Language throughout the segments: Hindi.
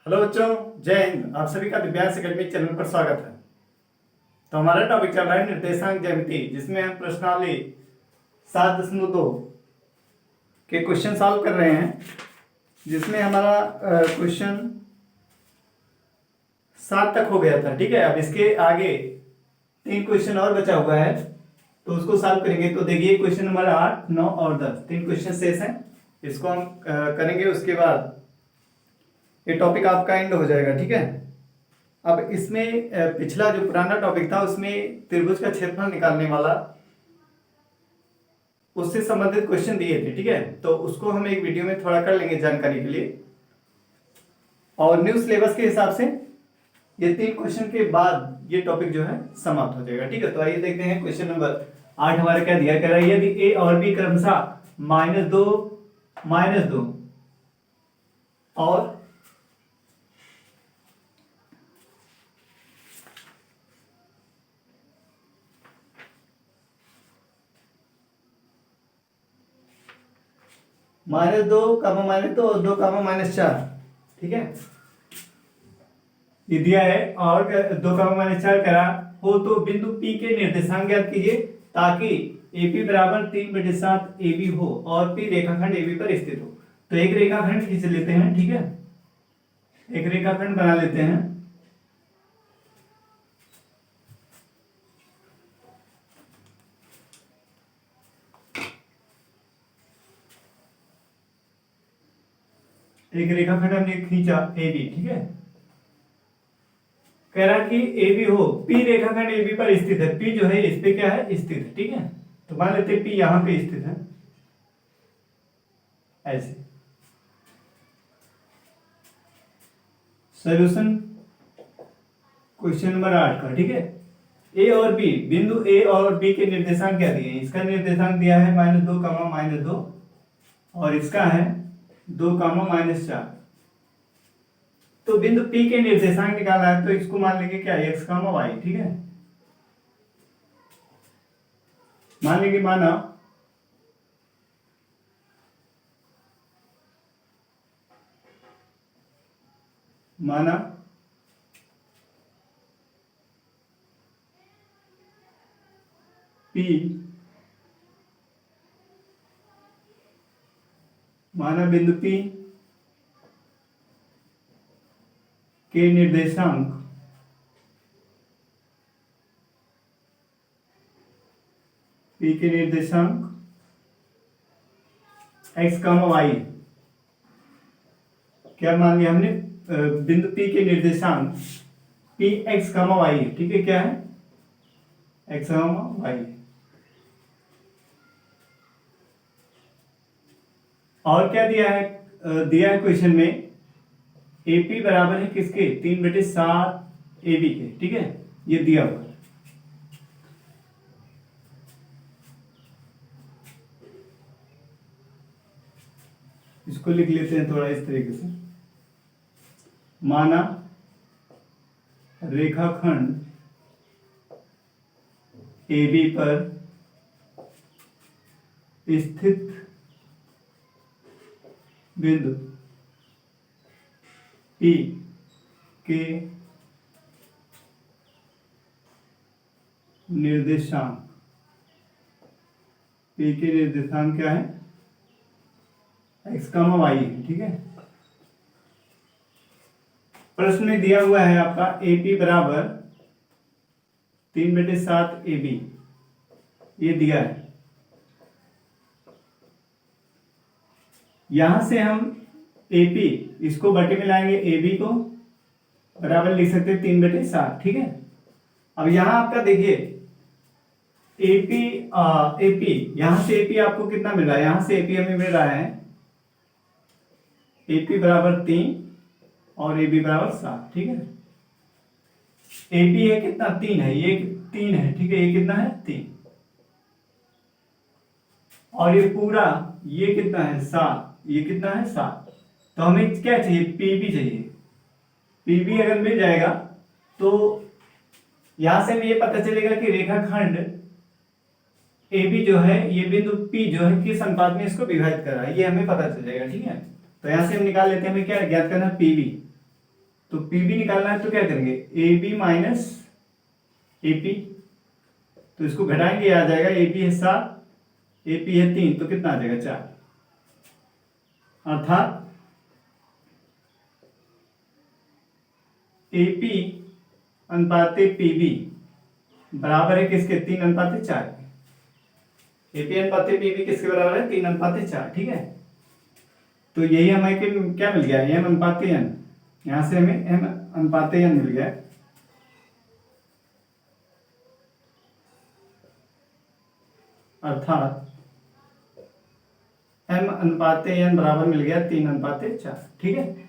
हेलो बच्चों, जय हिंद। आप सभी का दिव्यांश एकेडमिक चैनल पर स्वागत है। तो हमारा टॉपिक चल रहा है निर्देशांक ज्यामिति, जिसमें हम प्रश्नावली 7.2 के क्वेश्चन सॉल्व कर रहे हैं। जिसमें हमारा क्वेश्चन 7 तक हो गया था। ठीक है, अब इसके आगे 3 क्वेश्चन और बचा हुआ है, तो उसको सॉल्व करेंगे। तो देखिए, क्वेश्चन नंबर 8, 9 और 10 3 क्वेश्चन शेष हैं। इसको हम करेंगे, उसके बाद ये टॉपिक आपका एंड हो जाएगा। ठीक है, अब इसमें पिछला जो पुराना टॉपिक था उसमें त्रिभुज का क्षेत्रफल निकालने वाला, उससे संबंधित क्वेश्चन दिए थे। ठीक है, तो उसको हम एक वीडियो में थोड़ा कर लेंगे जानकारी के लिए। और न्यू सिलेबस के हिसाब से ये 3 क्वेश्चन के बाद ये टॉपिक जो है समाप्त हो जाएगा। ठीक है, तो आइए देखते हैं क्वेश्चन नंबर 8 हमारा क्या दिया। कह रहा है यदि ए और बी क्रमशः -2 -2 और -2 और 2 -4। ठीक है, ये दिया है। और 2 -4 करा हो तो बिंदु P के निर्देशांक ज्ञात कीजिए ताकि AP बराबर 3/7 AB हो और P रेखाखंड AB पर स्थित हो। तो एक रेखाखंड खींच लेते हैं। ठीक है, एक रेखाखंड बना लेते हैं। एक रेखाखंड हमने खींचा AB। ठीक है, कह रहा कि AB हो, P रेखाखंड AB पर स्थित है। P जो है इस पे क्या है, स्थित है। ठीक है, तो मान लेते हैं P यहां पे स्थित है, ऐसे। सॉल्यूशन क्वेश्चन नंबर 8 का। ठीक है, ए और बी, बिंदु ए और बी के निर्देशांक क्या दिए हैं। इसका निर्देशांक दिया है -2, -2 और इसका है 2, -4। तो बिंदु P के निर्देशांक निकालना है, तो इसको मान लेंगे क्या, x, y। ठीक है, मान लेंगे माना P, माना बिंदु P के निर्देशांक P के निर्देशांक x, y। क्या मान लिया हमने, बिंदु P के निर्देशांक P x, y। ठीक है, क्या है, x, y। और क्या दिया है, दिया है क्वेश्चन में AP बराबर है किसके, 3/7 AB के। ठीक है, ये दिया हुआ है। इसको लिख लेते हैं थोड़ा इस तरीके से। माना रेखाखंड AB पर स्थित बिंदु P के निर्देशांक, P के निर्देशांक क्या है, x, y है। ठीक है, प्रश्न में दिया हुआ है आपका AP बराबर 3/7 AB, ये दिया है। यहां से हम AP इसको बटे में लाएंगे, AB को बराबर लिख सकते हैं 3/7। ठीक है, अब यहां आपका देखिए AP यहां से AP आपको कितना मिल रहा है, यहां से AP हमें मिल रहा है AP बराबर 3 और AB बराबर 7। ठीक है, AP है कितना, 3 है, ये 3 है। ठीक है, ये कितना है, 3। और ये पूरा ये कितना है, 7। ये कितना है, 7। तो हमें क्या चाहिए, PB चाहिए। PB अगर मिल जाएगा तो यहां से हमें ये पता चलेगा कि रेखाखंड AB जो है, ये बिंदु P जो है किस अनुपात में इसको विभाजित कर रहा है, ये हमें पता चल जाएगा। ठीक है, तो यहां से हम निकाल लेते हैं, हमें क्या ज्ञात करना है, PB। तो पीबी निकालना है तो क्या करेंगे, ए बी माइनस एपी, तो इसको घटाएंगे, आ जाएगा एपी है 7, एपी है 3, तो कितना आ जाएगा 4। अर्थात एपी अनुपाते पीबी बराबर है किसके, 3:4। एपी अनुपाते पीबी किसके बराबर है, 3:4। ठीक है, तो यही हमें क्या मिल गया, एम अनुपाते एन, यहां से हमें एम अनुपाते एन मिल गया। अर्थात एम अनुपाते एन बराबर मिल गया 3:4। ठीक है,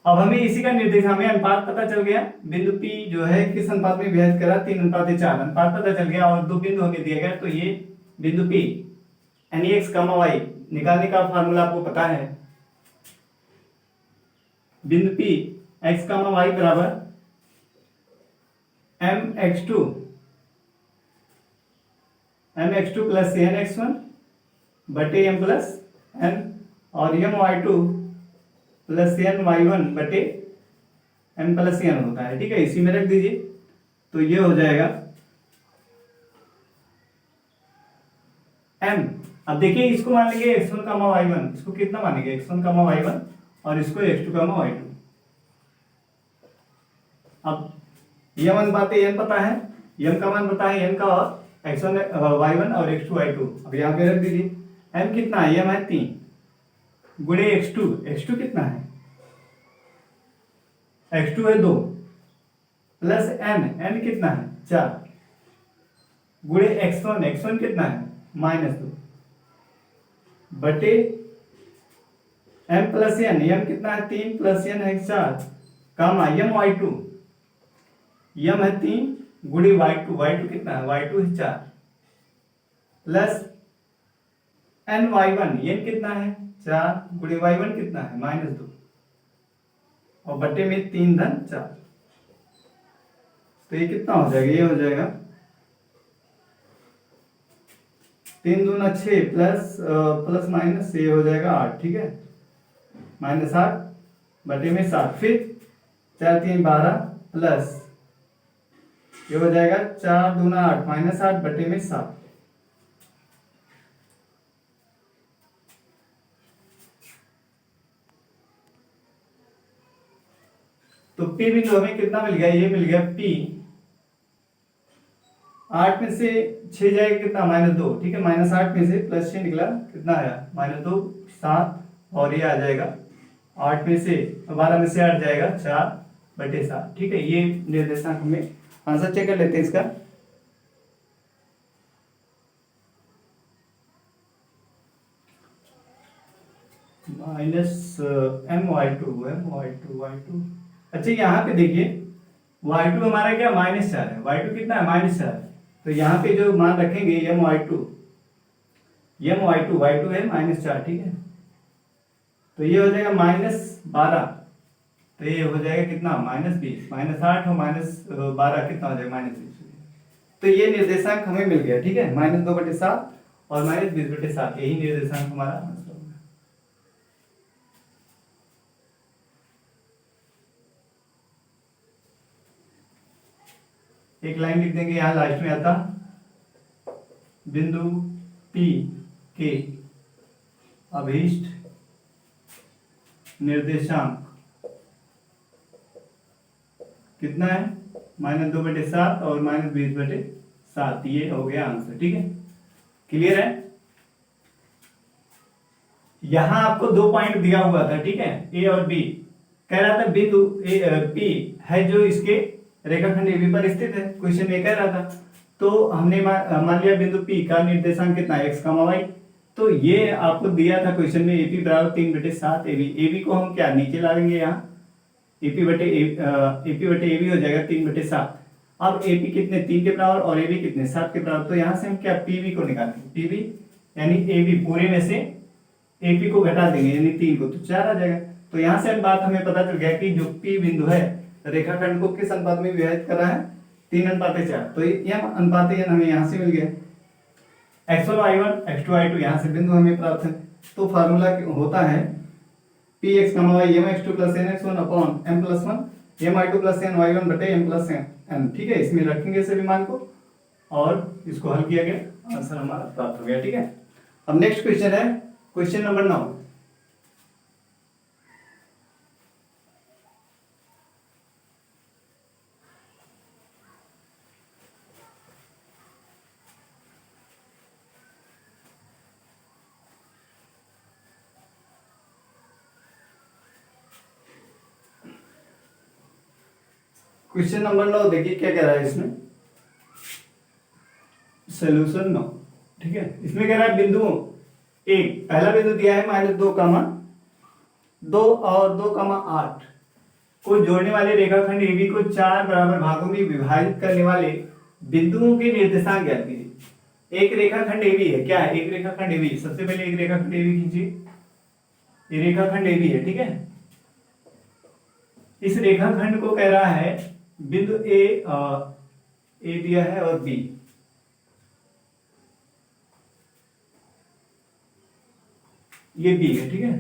अब हमें इसी का निर्देश, हमें अनुपात पता चल गया, बिंदु P जो है किस अनुपात में विभाजित करा, 3:4 अनुपात पता चल गया, और दो बिंदु हमें दिया गया, तो ये बिंदु P यानी x, y निकालने का फार्मूला आपको पता है। बिंदु P x, y बराबर mx2 प्लस nx1 बटे m प्लस n, और my2 प्लस ny1 बटे m प्लस n होता है। ठीक है, इसी में रख दीजिए, तो ये हो जाएगा m। अब देखिए, इसको मान लेंगे x1, y1, इसको कितना मानेंगे, x1, y1, और इसको x2, y2। अब यम अनुपात n पता है, यम का मान पता है n का, और x1 y1 और x2 y2। अब यहाँ पे रख दीजिए, m कितना है, यम है 3 गुणे x2 कितना है, x2 है 2 प्लस n कितना है 4 गुणे x1 कितना है -2 बटे m प्लस n, m कितना है 3 प्लस n है 4, कामा यम y2, यम है 3 गुणे y2 कितना है, y2 है 4 प्लस n y1, n कितना है 4 गुणे y1 कितना है -2, और बटे में 3 धन 4, तो ये कितना हो जाएगा, ये हो जाएगा 3 दूना 6 प्लस माइनस ये हो जाएगा 8। ठीक है, -8 बटे में 7, फिर 4 3 12 प्लस ये हो जाएगा 4 दूना 8 -8 बटे में 7। तो P बिंदु हमें कितना मिल गया, ये मिल गया P, 8 में से 6 जाएगा कितना, -2। ठीक है, -8 में से प्लस 6 निकला, कितना आया -2 7, और ये आ जाएगा 8 में से 12 में से 8 जाएगा 4 बटे 7। ठीक है, ये निर्देशांक में आंसर चेक कर लेते हैं इसका। -my2 अच्छा, यहाँ पे देखिए y2 हमारा क्या -4 है, y2 कितना है -4, तो यहाँ पे जो मान रखेंगे my2 है -4। ठीक है, तो ये हो जाएगा -12, तो ये हो जाएगा कितना -20, -8 और -12 कितना हो जाएगा -20। तो ये निर्देशांक हमें मिल गया। ठीक है, -2/7 और -20/7, यही निर्देशांक हमारा आंसर होगा। एक लाइन लिख देंगे यहाँ लास्ट में आता, बिंदु P के अभीष्ट निर्देशांक कितना है, -2/7 और -20/7, ये हो गया आंसर। ठीक है, क्लियर है। यहां आपको 2 पॉइंट दिया हुआ था। ठीक है, ए और बी, कह रहा था बिंदु P है जो इसके रेखाखंड AB पर स्थित है, क्वेश्चन ये कह रहा था। तो हमने मान लिया बिंदु P का निर्देशांक कितना है, x, y। तो ये आपको दिया था क्वेश्चन में, AP बराबर 3/7 AB को हम क्या नीचे ला लेंगे, यहाँ AP बटे AB हो जाएगा 3/7। अब AP कितने, 3 के बराबर, और AB कितने, 7 के बराबर। तो यहाँ से हम क्या PB को निकालेंगे, PB यानी AB पूरे में से AP को घटा देंगे, यानी 3 को, तो 4 आ जाएगा। तो यहाँ से बात हमें पता चल गया कि जो P बिंदु है रेखाखंड को किस अनुपात में विभाजित करा है, 3:4। तो यह अनुपात हमें यहाँ से मिल गया, x1 y1 x2 y2, यहाँ से बिंदु हमें प्राप्त है। तो फार्मूला होता है P X comma Y M X two plus N X one upon M plus one M I two plus N Y one बटे एम प्लस एन। ठीक है, इसमें रखेंगे सभी मान को और इसको हल किया गया, आंसर हमारा प्राप्त हो गया। ठीक है, अब नेक्स्ट क्वेश्चन है क्वेश्चन नंबर 9। क्वेश्चन नंबर 9 देखिए क्या कह रहा है इसमें, सोल्यूशन 9। ठीक है, इसमें कह रहा है बिंदु एक, पहला बिंदु दिया है -2, और 2, 8 को जोड़ने वाले रेखाखंड AB को 4 बराबर भागों में विभाजित करने वाले बिंदुओं के निर्देशांक ज्ञात कीजिए। एक रेखाखंड AB है, क्या है, एक रेखाखंड AB। सबसे पहले एक रेखाखंड AB खींचिए, ये रेखाखंड AB है। ठीक है, इस रेखाखंड को कह रहा है बिंदु ए दिया है और B, ये B है। ठीक है,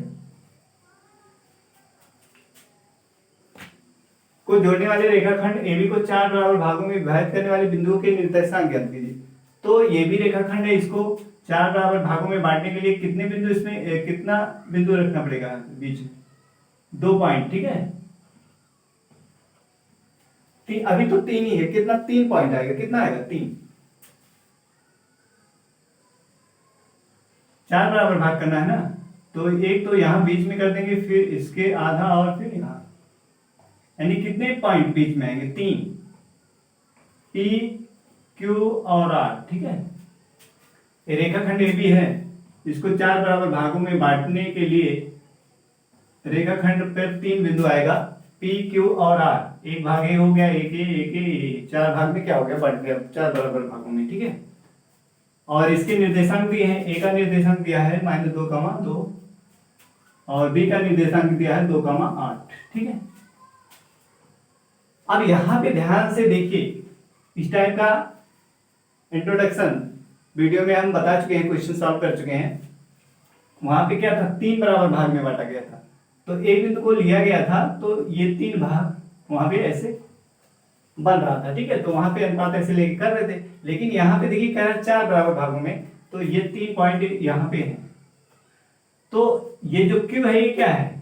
को जोड़ने वाले रेखाखंड AB को 4 बराबर भागों में विभाजित करने वाले बिंदुओं के निर्देशांक ज्ञात कीजिए। तो ये भी रेखाखंड है, इसको 4 बराबर भागों में बांटने के लिए कितने बिंदु, इसमें कितना बिंदु रखना पड़ेगा बीच में, 2 पॉइंट। ठीक है, अभी तो 3 ही है, कितना 3 पॉइंट आएगा, कितना आएगा 3। 4 बराबर भाग करना है ना, तो एक तो यहां बीच में कर देंगे, फिर इसके आधा और फिर यहां, यानी कितने पॉइंट बीच में आएंगे, 3, P, Q और R। ठीक है, ये रेखाखंड AB है, इसको 4 बराबर भागों में बांटने के लिए रेखाखंड पर 3 बिंदु आएगा, P, Q और R। एक भाग ए हो गया, एक 4 भाग में क्या हो गया, बढ़ गया 4 बराबर भागों में। ठीक है, और इसके निर्देशांक दिए हैं, ए का निर्देशांक दिया है -2, और बी का निर्देशांक दिया है 2, 8। ठीक है, अब यहां पे ध्यान से देखिए, इस टाइप का इंट्रोडक्शन वीडियो में हम बता चुके हैं, क्वेश्चन सॉल्व कर चुके हैं। वहां पे क्या था, 3 बराबर भाग में बांटा गया था, तो एक बिंदु को लिया गया था, तो ये 3 भाग वहां पे ऐसे बन रहा था। ठीक है, तो वहां पे अनुपात ऐसे लेके कर रहे थे, लेकिन यहाँ पे देखिए कह रहा है 4 बराबर भागों में, तो ये 3 पॉइंट यहाँ पे हैं। तो ये जो Q है ये क्या है,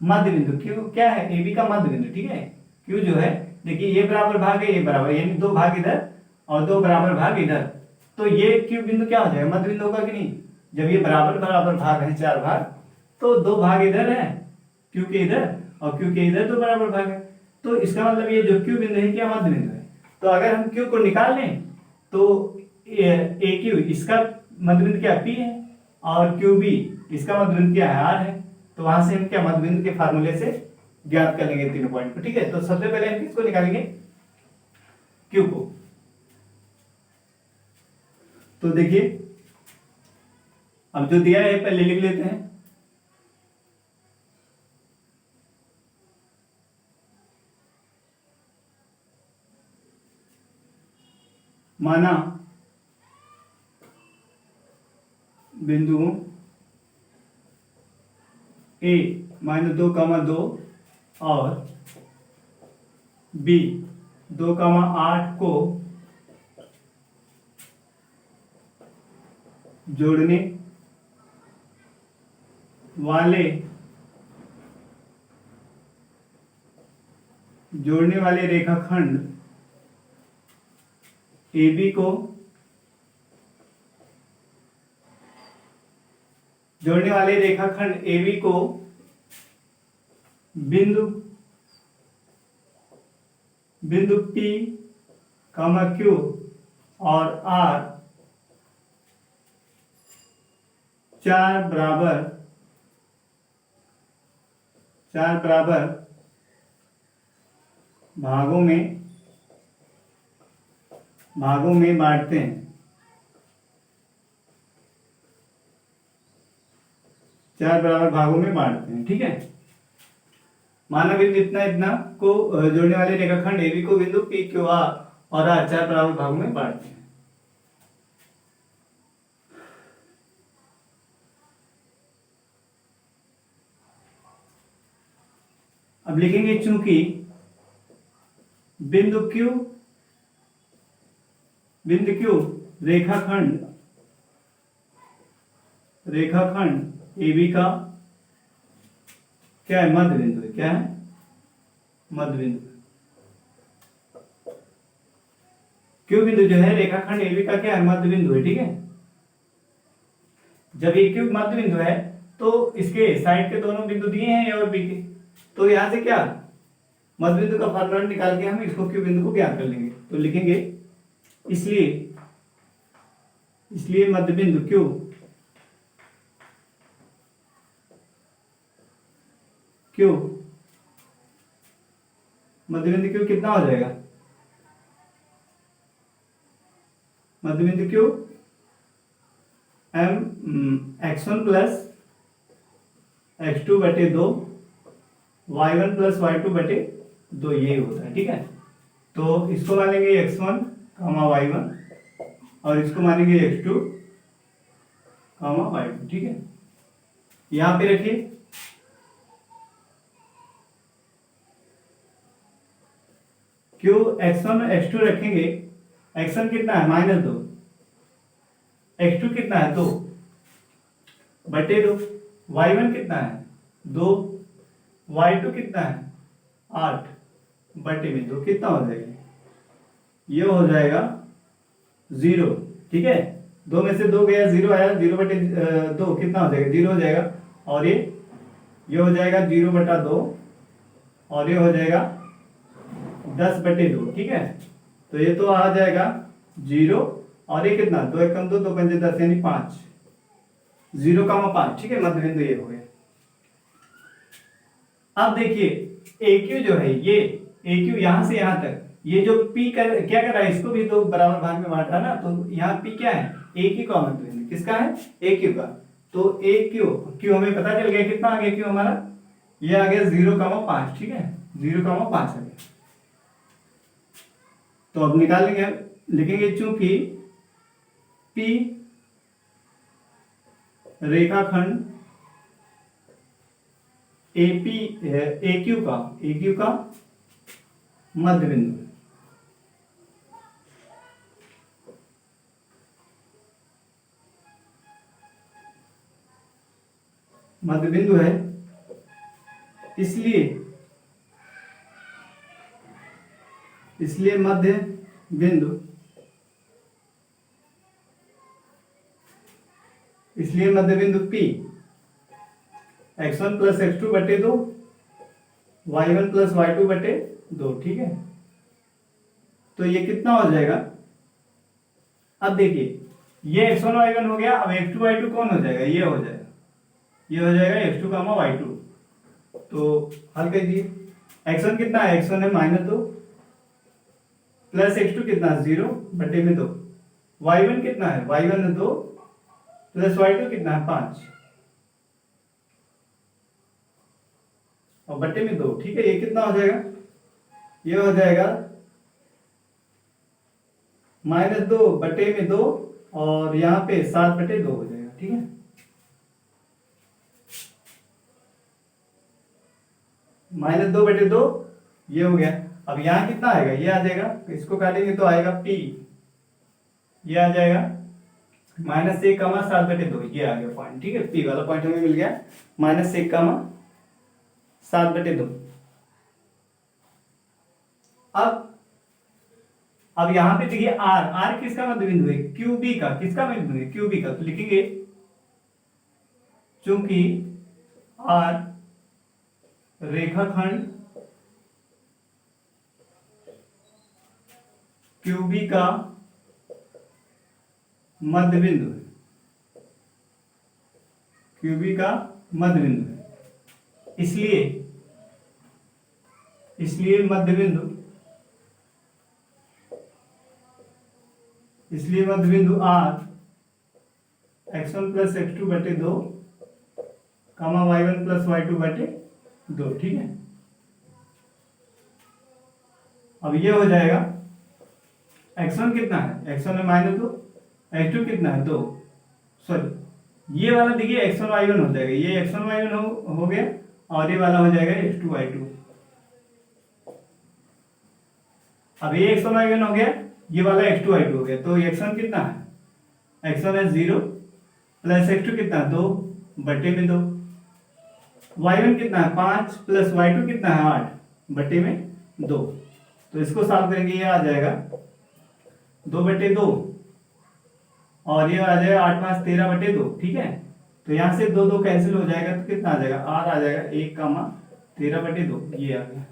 मध्य बिंदु। Q क्या है, AB का मध्य बिंदु। ठीक है, Q जो है देखिए ये बराबर भाग है, ये बराबर, यानी 2 भाग इधर और 2 बराबर भाग इधर, तो ये Q बिंदु क्या हो जाएगा, मध्य बिंदु होगा कि नहीं। जब ये बराबर बराबर भाग है 4 भाग, तो 2 भाग इधर है Q के इधर, और Q के इधर 2 बराबर भाग है, तो इसका मतलब ये जो Q बिंदु है क्या, मध्य बिंदु है। तो अगर हम Q को निकाल लें तो AQ इसका मध्य बिंदु क्या P है, और QB इसका मध्य बिंदु क्या है, R है। तो वहां से हम क्या मध्य बिंदु के फार्मूले से ज्ञात कर लेंगे तीनों पॉइंट को। ठीक है, तो सबसे पहले हम किसको निकालेंगे, Q को। तो देखिए अब जो दिया है पहले लिख लेते हैं, माना बिंदु A -2, और B 2, 8 को जोड़ने वाले रेखाखंड AB को बिंदु P, Q और R 4 बराबर भागों में बांटते हैं। 4 बराबर भागों में बांटते हैं। ठीक है, माना बिंदु इतना को जोड़ने वाले रेखाखंड AB को बिंदु P, Q और R 4 बराबर भागों में बांटते हैं। अब लिखेंगे चूंकि बिंदु Q रेखाखंड AB का क्या है, मध्य बिंदु है। क्या है, मध्य बिंदु। Q बिंदु जो है रेखाखंड AB का क्या है, मध्य बिंदु है। ठीक है, जब ये Q मध्य बिंदु है तो इसके साइड के दोनों बिंदु दिए हैं A और B के, तो यहां से क्या मध्य बिंदु का फॉर्मूला निकाल के हम इसको Q बिंदु को ज्ञात कर लेंगे। तो लिखेंगे इसलिए मध्य बिंदु Q मध्य बिंदु Q कितना हो जाएगा, मध्य बिंदु Q x1 प्लस x2 बटे 2 y1 प्लस y2 बटे 2 ये होता है। ठीक है, तो इसको मानेंगे x1 y1 और इसको मानेंगे x2 y2। ठीक है, यहां पे रखिए Q x1 x2 रखेंगे। x1 कितना है, -2, x2 कितना है 2 बटे 2, y1 कितना है 2, y2 कितना है 8 बटे में 2, कितना हो जाएगा, ये हो जाएगा 0। ठीक है, 2 में से 2 गया, 0 आया, 0 बटे 2 कितना हो जाएगा, 0 हो जाएगा। और ये हो जाएगा 0 बटा 2 और ये हो जाएगा 10 बटे 2। ठीक है, तो ये तो आ जाएगा 0 और ये कितना, 2 एकम 2, 2 पंजे 10 यानी 5, 0,5। ठीक है, मध्य बिंदु ये हो गया। अब देखिए AQ जो है, ये AQ यहां से यहां तक, ये जो P क्या कर रहा है, इसको भी तो बराबर भाग में बांट रहा है ना, तो यहाँ P क्या है, AQ का मध्य बिंदु। किसका है, AQ का। तो Q हमें पता चल गया, कितना आ गया Q हमारा, ये आ गया 0,5। ठीक है, 0,5 आ गया। तो अब निकाल लेंगे, लिखेंगे चूंकि P रेखाखंड AQ का मध्य बिंदु, मध्य बिंदु है, इसलिए मध्य बिंदु P x1 प्लस x2 बटे 2 y1 प्लस y2 बटे 2। ठीक है, तो ये कितना हो जाएगा, अब देखिए ये x1 y1 हो गया, अब x2 y2 कौन हो जाएगा, ये हो जाएगा, x2 y2। तो हल कर दिए, x1 कितना है, x1 है -2 प्लस x2 कितना है 0 बटे में 2, y1 कितना है, y1 है 2 प्लस y2 कितना है 5 और बटे में 2। ठीक है, ये कितना हो जाएगा, ये हो जाएगा -2 बटे में 2 और यहाँ पे 7 बटे 2 हो जाएगा। ठीक है, -2 बटे 2 ये हो गया। अब यहाँ कितना आएगा, ये आ जाएगा, इसको काटेंगे तो आएगा P, ये आ जाएगा -1, 7 बटे 2, ये आ गया पॉइंट। ठीक है, P वाला पॉइंट हमें मिल गया, -1, 7 बटे 2। अब यहां पे देखिए R किसका मध्य बिंदु है, QB का। किसका मध्य बिंदु है, QB का। तो लिखेंगे चूंकि R रेखाखंड QB का मध्य बिंदु है, QB का मध्य बिंदु है, इसलिए मध्य बिंदु R x1 प्लस x2 बटे 2 y1 प्लस y2 बटे 2। ठीक है, अब ये हो जाएगा, x1 कितना है, x1 है -2, x2 कितना है 2, सॉरी ये वाला देखिए x1 y1 हो जाएगा, ये x1 y1 हो गया और ये वाला हो जाएगा x2 y2। अब ये x1 y1 हो गया, ये वाला x2 y2 हो गया, तो x1 कितना है, x1 है 0 प्लस x2 कितना है 2 बटे में 2, y1 कितना है 5 प्लस y2 कितना है 8 बटे में 2। तो इसको सॉल्व करेंगे, ये आ जाएगा 2 बटे 2 और ये आ जाएगा 8 5 13 बटे 2, ठीक है। तो यहाँ से 2 2 कैंसिल हो जाएगा, तो कितना आ जाएगा r आ जाएगा 1 13 बटे 2, ये आ गया।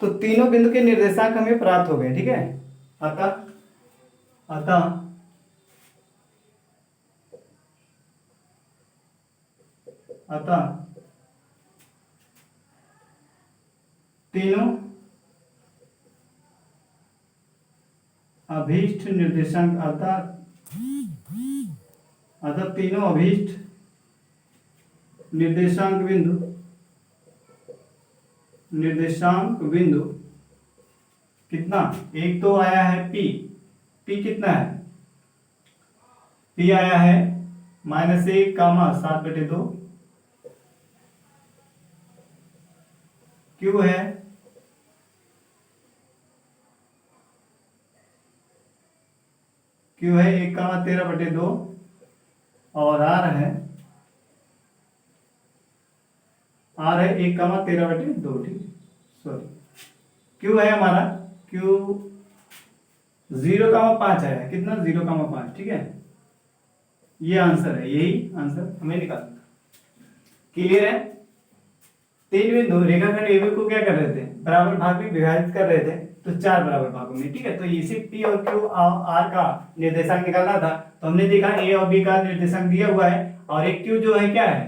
तो तीनों बिंदु के निर्देशांक हमें प्राप्त हो गए, ठीक है। अतः तीनों अभीष्ट निर्देशांक अतः तीनों अभीष्ट निर्देशांक बिंदु कितना, एक तो आया है P कितना है, P आया है -1 7 बटे 2, Q है Q है 1 13 बटे 2 और R है 1 13 बटे 2, ठीक है। सॉरी, Q है हमारा Q 0,5 आया है, कितना 0,5, ठीक है। ये आंसर है, यही आंसर हमें निकालना। क्लियर है। तीन बिंदु रेखाखंड AB को क्या कर रहे थे, बराबर भाग में विभाजित कर रहे थे, तो 4 बराबर भागों में, ठीक है। तो इसी P और Q R का निर्देशांक निकालना था, तो हमने देखा A और B का निर्देशांक दिया हुआ है और एक Q जो है क्या है,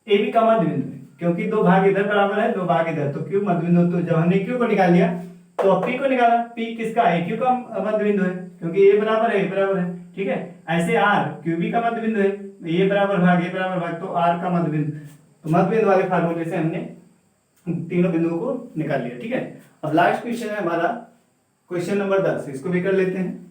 AB का मध्य बिंदु है, क्योंकि 2 भाग इधर बराबर है 2 भाग इधर, तो Q मध्य बिंदु। तो जब हमने Q को निकाल लिया तो अब P को निकाला, P किसका है, Q का मध्य बिंदु है, क्योंकि A बराबर है A बराबर है, ठीक है। ऐसे R QB का मध्य बिंदु है, A बराबर भाग, तो R का मध्य बिंदु, तो मध्य बिंदु वाले फार्मूले से हमने तीनों बिंदुओं को निकाल लिया, ठीक है। अब लास्ट क्वेश्चन है हमारा क्वेश्चन नंबर 10, इसको भी कर लेते हैं।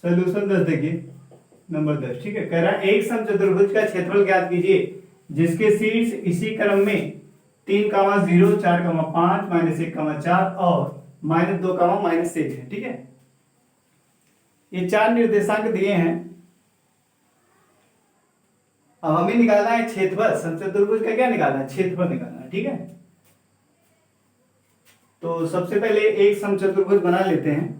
सोल्यूशन 10 देखिए, नंबर 10, ठीक है। कह रहा है एक समचतुर्भुज का क्षेत्रफल ज्ञात कीजिए जिसके शीर्ष इसी क्रम में 3, 0, 4, 5, -1, 4 और -2, -1 है, ठीक है। ये 4 निर्देशांक दिए हैं। अब हमें निकालना है क्षेत्रफल, समचतुर्भुज का क्या निकालना है, क्षेत्रफल निकालना है, ठीक है। तो सबसे पहले एक समचतुर्भुज बना लेते हैं।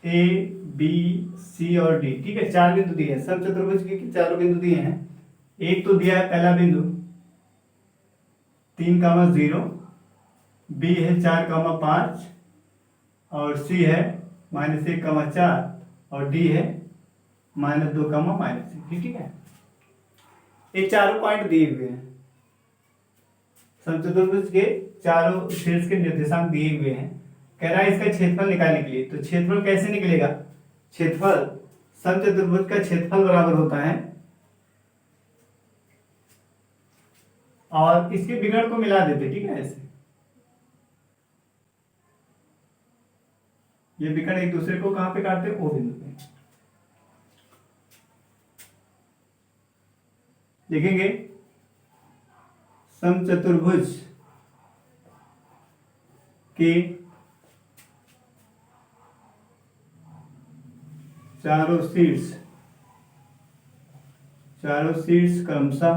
A B C और D, ठीक है। 4 बिंदु दिए हैं, समचतुर्भुज के चारों बिंदु दिए हैं। एक तो दिया है पहला बिंदु 3, 0, B है 4, 5 और C है -1, 4 और D है -2, -1, ठीक है। ये चारों पॉइंट दिए हुए हैं, समचतुर्भुज के चारों शीर्ष के निर्देशांक दिए हुए हैं। कह रहा है इसका क्षेत्रफल निकालने के लिए, तो क्षेत्रफल कैसे निकलेगा, क्षेत्रफल समचतुर्भुज का क्षेत्रफल बराबर होता है, और इसके विकर्ण को मिला देते, ठीक है। ऐसे ये विकर्ण एक दूसरे को कहां पे काटते हैं, ओ बिंदु पे। देखेंगे समचतुर्भुज के चारों शीर्ष क्रमशः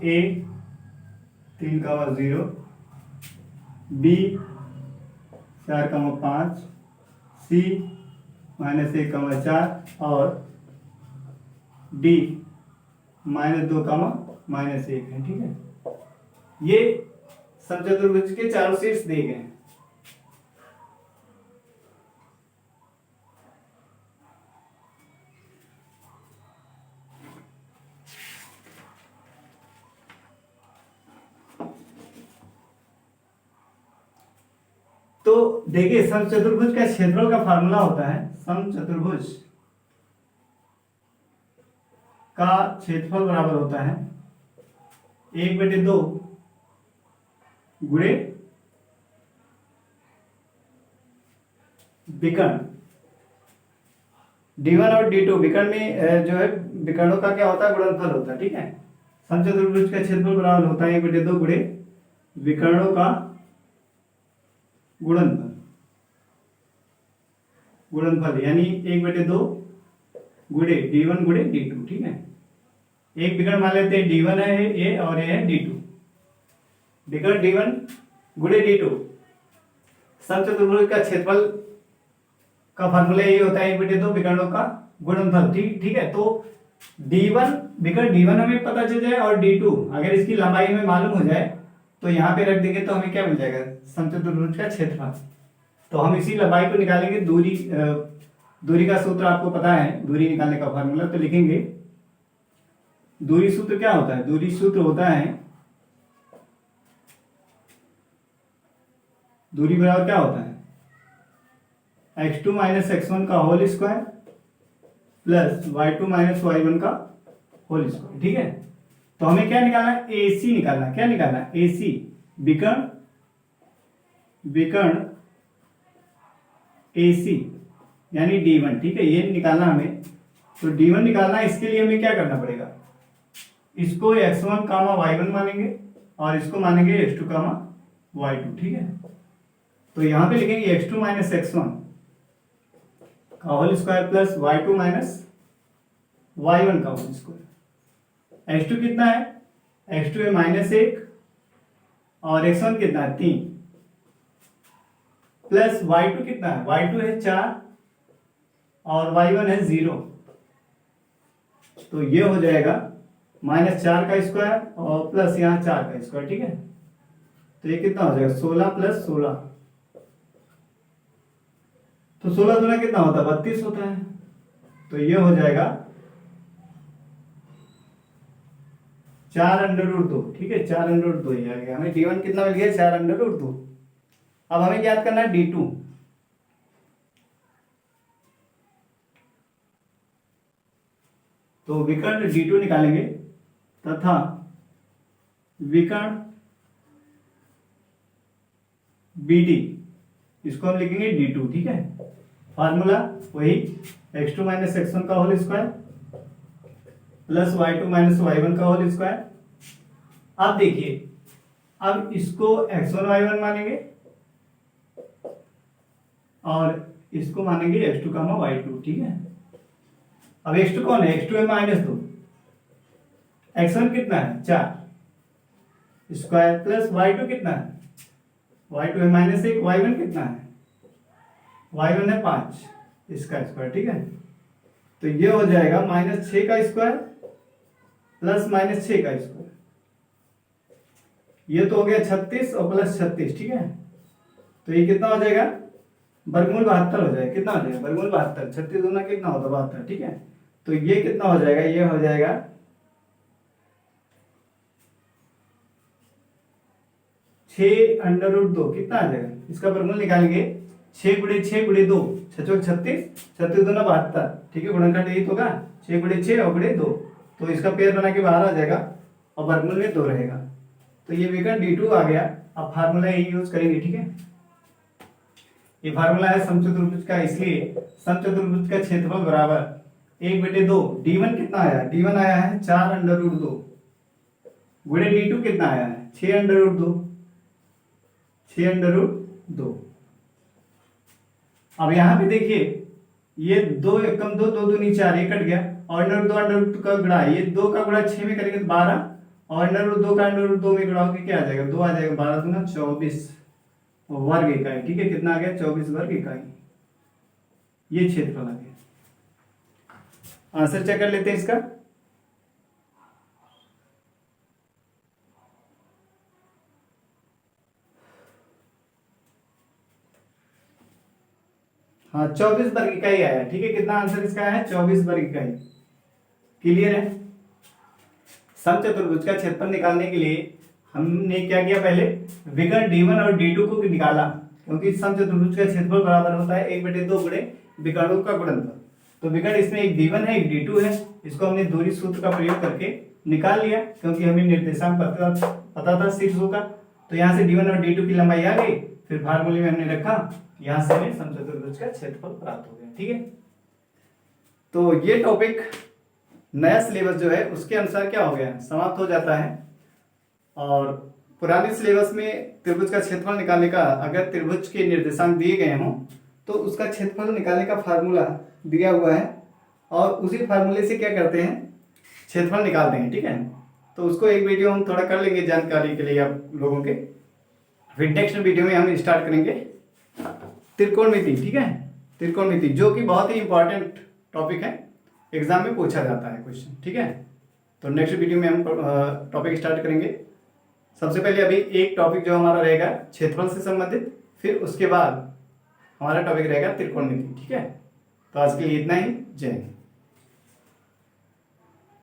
A 3, 0, B 4, 5, C -1, 4 और D -2, -1 है, ठीक है। ये समचतुर्भुज के चारों शीर्ष दिए गए हैं। तो देखिए, समचतुर्भुज का क्षेत्रफल का फार्मूला होता है, समचतुर्भुज का क्षेत्रफल बराबर होता है 1/2 गुणे विकर्ण D1 और D2। विकर्ण में जो है विकर्णों का क्या होता है, गुणनफल होता है, ठीक है। समचतुर्भुज का क्षेत्रफल बराबर होता है 1/2 गुणे विकर्णों का गुणनफल यानी 1/2 गुणे D1 गुणे D2, ठीक है। एक विकर्ण मान लेते हैं D1 है ये और ये है D2। विकर्ण D1 गुणे D2, समचतुर्भुज का क्षेत्रफल का फार्मूला यही होता है 1/2 विकर्णों का गुणनफल, ठीक है। तो D1 विकर्ण D1 हमें पता चल जाए और D2 अगर इसकी लंबाई हमें मालूम हो जाए तो यहाँ पे रख देंगे तो हमें क्या मिल जाएगा, समचतुर्भुज का क्षेत्रफल। तो हम इसी लंबाई को निकालेंगे। दूरी का सूत्र आपको पता है, दूरी निकालने का फार्मूला तो लिखेंगे। दूरी सूत्र क्या होता है, दूरी सूत्र होता है, दूरी बराबर क्या होता है, x2 माइनस x1 का whole square plus y2 minus y1 का होल स्क्वायर, ठीक है। तो हमें क्या निकालना है, AC निकालना। क्या निकालना है, AC विकर्ण AC यानी D1, ठीक है, ये निकालना हमें। तो D1 निकालना है, इसके लिए हमें क्या करना पड़ेगा, इसको x1 कामा y1 मानेंगे और इसको मानेंगे x2 कामा y2, ठीक है। तो यहां पे लिखेंगे x2 माइनस x1 का whole square plus y2 minus y1 का होल स्क्वायर। x2 कितना है, x2 है -1 और x1 कितना है 3 प्लस y2 कितना है, y2 है 4 और y1 है 0। तो ये हो जाएगा -4 का स्क्वायर और प्लस यहाँ 4 का स्क्वायर, ठीक है। तो ये कितना हो जाएगा 16 प्लस 16, तो 16 दूना कितना होता है 32 होता है। तो ये हो जाएगा 4√2, ठीक है, 4√2 ही आ गया। हमें D1 कितना मिल गया, 4√2। अब हमें याद करना है D2। तो विकर्ण D2 निकालेंगे तथा विकर्ण BD इसको हम लिखेंगे D2, ठीक है। फार्मूला वही x2 माइनस x1 का whole square plus y2 minus y1 का होल स्क्वायर। अब देखिए, अब इसको x1 y1 मानेंगे और इसको मानेंगे x2 कामा y2, ठीक है। अब x2 कौन है, x2 है -2, x1 कितना है 4 स्क्वायर प्लस y2 कितना है, y2 है -1, y1 कितना है, y1 है 5 इसका स्क्वायर, ठीक है। तो ये हो जाएगा -6 का स्क्वायर प्लस -6 का स्क्वायर। ये तो हो गया 36 और प्लस 36, ठीक है। तो ये कितना हो जाएगा, वर्गमूल 72 हो जाएगा। कितना हो जाएगा, वर्गमूल 72, 36 दूना कितना होता है 72, ठीक है। तो ये कितना हो जाएगा, ये हो जाएगा 6√2। कितना आ जाएगा, इसका वर्गमूल निकालेंगे 6 गुणे 6 गुणे 2, 6 36, 36 दूना 72, ठीक है। गुणनखंड यही तो होगा 6 गुणे 6 और गुणे 2। तो इसका पेयर बना के बाहर आ जाएगा और वर्गमूल में 2 रहेगा। तो ये विकर्ण D2 आ गया। अब फार्मूला यही यूज करेंगे, ठीक है। ये फार्मूला है समचतुर्भुज का, इसलिए समचतुर्भुज का क्षेत्रफल बराबर 1/2। D1 कितना आया, D1 आया है 4√2 गुणे D2 कितना आया है 6√2, 6√2। अब यहां पे देखिए, ये 2 एकम 2, 2 दूनी 4, ये कट गया और √2 का गुणा, ये 2 का गुणा 6 में करेंगे तो 12 और √2 का √2 में गुणा होकर क्या आ जाएगा, 2 आ जाएगा, 12 दूना 24 वर्ग इकाई, ठीक है। कितना आ गया 24 वर्ग इकाई। ये क्षेत्रफल आ गया। आंसर चेक कर लेते हैं इसका। हाँ 24 वर्ग इकाई आया, ठीक है। कितना आंसर इसका है? 24 वर्ग इकाई। क्लियर है? समचतुर्भुज का क्षेत्रफल निकालने के लिए हमने क्या किया? पहले विकर्ण d1 और d2 को निकाला, क्योंकि समचतुर्भुज का क्षेत्रफल बराबर होता है 1/2 गुणे विकर्णों का गुणनफल। तो विकर्ण इसमें एक d1 है, एक d2 है, इसको हमने दूरी सूत्र का प्रयोग करके निकाल लिया, क्योंकि हमें निर्देशांक पता था शीर्षों का। तो यहाँ से d1 और d2 की लंबाई आ गई, फिर फार्मूले में हमने रखा, यहाँ से हमें समचतुर्भुज का क्षेत्रफल प्राप्त हो गया। ठीक है, तो ये टॉपिक नया सिलेबस जो है उसके अनुसार क्या हो गया? समाप्त हो जाता है। और पुराने सिलेबस में त्रिभुज का क्षेत्रफल निकालने का, अगर त्रिभुज के निर्देशांक दिए गए हों तो उसका क्षेत्रफल निकालने का फार्मूला दिया हुआ है, और उसी फार्मूले से क्या करते हैं? क्षेत्रफल निकालते हैं। ठीक है, तो उसको एक वीडियो हम थोड़ा कर लेंगे जानकारी के लिए आप लोगों के। फिर नेक्स्ट वीडियो में हम स्टार्ट करेंगे त्रिकोणमिति। ठीक है, त्रिकोणमिति जो कि बहुत ही इंपॉर्टेंट टॉपिक है, एग्जाम में पूछा जाता है क्वेश्चन। ठीक है, तो नेक्स्ट वीडियो में हम टॉपिक स्टार्ट करेंगे। सबसे पहले अभी एक टॉपिक जो हमारा रहेगा क्षेत्रफल से संबंधित, फिर उसके बाद हमारा टॉपिक रहेगा त्रिकोणमिति। ठीक है, तो आज के लिए इतना ही। जय हिंद।